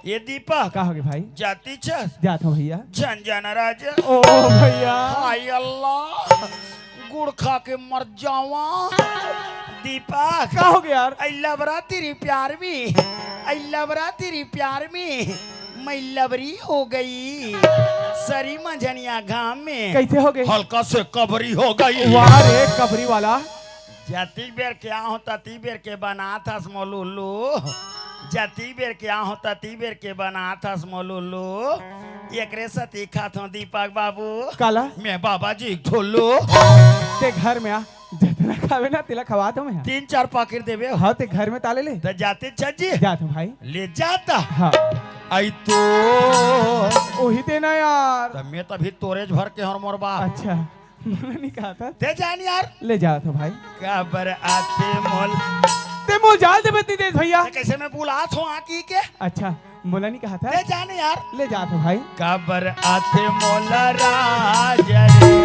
ये दीपक का हो गए भाई? जाती छस जात हो भैया। जन जाना राजा। ओ भैया हाय अल्लाह गुड़ खा के मर जावा। दीपक का हो गया यार? आई लवरा तेरी प्यार में, आई लवरा तेरी प्यार में मैं लवरी हो गई। सरी मंझनिया घाम में कैसे हो गए? हल्का से कबरी हो गई। वाह रे कबरी वाला। जाती बेर क्या होता ती बेर के बना था स्मोलुल्लू। जाती बेर क्या होता ती बेर के बना था स्मोलुल्लू। एकरे सती खात हूँ दीपक बाबू। काला मैं बाबा जी ठोलू। ते घर में आ, जितना खावे ना तिला खवा दो मैं। 3-4 पाकिट देवे हो। हाँ ते घर में ताले ले। तो जाते छजी जात हो भाई। ले जाता हाँ आई तो वही देना यार। तो मैं तभी तोरेज भर के हर मोर बाप अच्छा मैंने नहीं कहा था। दे जान यार। ले जात हो भाई। कबर आते मोल ते मोल जाल दे बेती दे भैया। ते कैसे मैं बुला थो आकी के अच्छा मोला नहीं कहा था। दे जान यार। ले जात हो भाई। कबर आते मोल राज रे